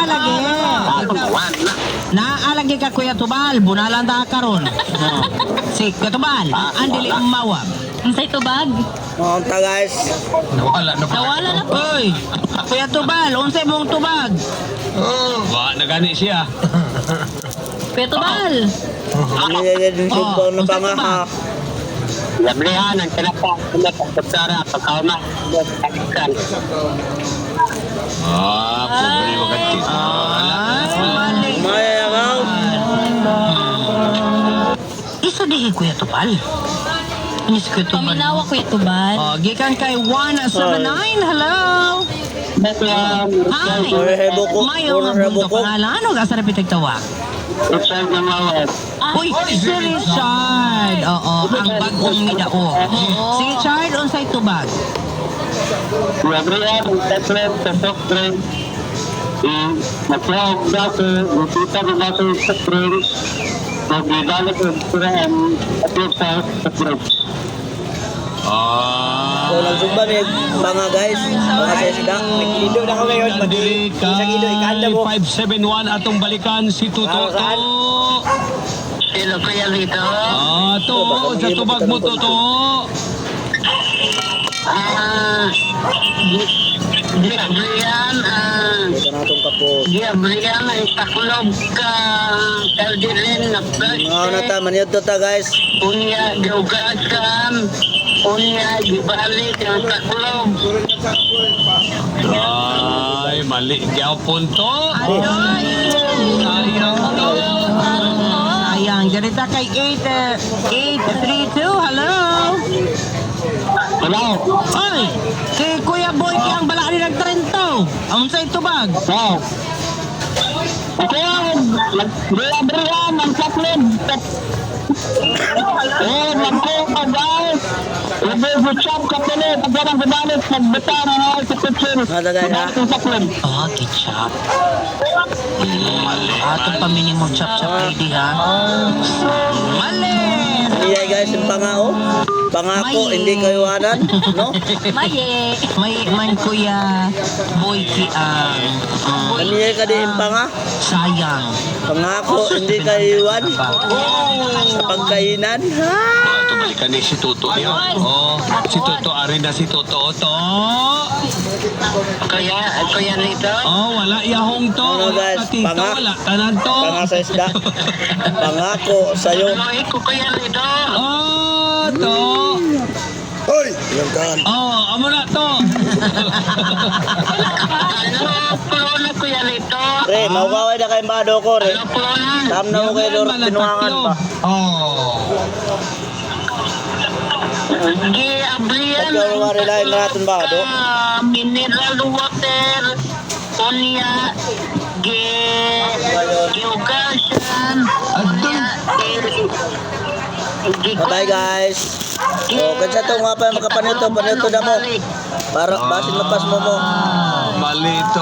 naalagi. Naalagi ka Kuya Tubal, bunalan ta karon. Si Kuya Tubal, ang dili mawag. Unsay tubag? Monta guys. Nawala na pa. Nawala na po. Oy, Kuya Tubal, unsay mong tubag? Wa na gani siya. Kuya Tubal. Nilagay din siya po ng pangaha. Labrihan ang tinapa na pagkara pagkauna pagkakan. Pobre mo kanti. Mali. Mayagaw. Isa di Kuya Tubal. Ano si Kuya Tubal? Paminawa Kuya Tubal. Oh, gikan kay 179. Hello. Hi. Orhebo ko. Mayo nga Orhebo bundo ko. pangalan. Ano ka sa repeat tawag? Richard na mawat. Uy, si Richard. Oo, ang bagong midao. Si Richard, unsay tubag? Labrihan ang tatlet sa soft drink. Magkawag dati, nakita ko dati sa soft drinks. Magbibalik ang sirahan at yung sa soft drinks. So nagsumba may mga guys. Mga sa isda. Naglido na ako ngayon. Dili ka. Isang ido, ikanda mo. 571 atong balikan si Tuto. Sino kaya rito? To sa tubag mo Tuto. Labrihan Ito na itong kapos. Labrihan ang takulob ka kaldirin na fresh. Mga na ta. Maniyod to ta guys. Unya giugasan. Unya gibalik ang takulob. Ay, mali. Diyaw punto. Ayoy. Sayang to. Sayang. Ganita kay 832. Hello. Hello? Oy, si Kuya Boy kaya ang bala ni nagtrento. Ang unsay tubag? Wow. Ako, labrihan ang takulob. Magko ka guys. Labrihan ka pala. Pagkarang gabalik. Magbata na ako sa kitchen. Mga ta guys ha. Ang takulob. Oh, ketchup. Atong pamini mo chop-chop ready ha. Mali. Iya guys, yung pangao. Pangako, hindi kayo anan. No? Maye. May man Kuya Boy ki ang Kaniya ka din yung panga. sayang. Pangako, hindi kayo iwan. Sa pagkainan. Ha? Ito balikan ni si Tuto niya. Si Tuto. Ari na si Tuto. Kaya rito? Wala yahong to. Ano, guys? Tito, Panga? wala. Tanan to. Panga sa isda. Pangako sa'yo. Ano ko kaya rito? To. Hoy! Ilang kaan. Amo na to. Ano pulo na kuya rito? Pre, maugaway na kayo mga ko, re. Ano pulo na? Tam na mo kayo lorot pinuangan pa. Giabrihan. Pagkaw mga relayin na natin ba, do? Mineral water. Unya. Giugasan. Bye guys. O, kansa itong mga pa makapanito. Panito na mo. Para basin mapas mo mo. Mali ito.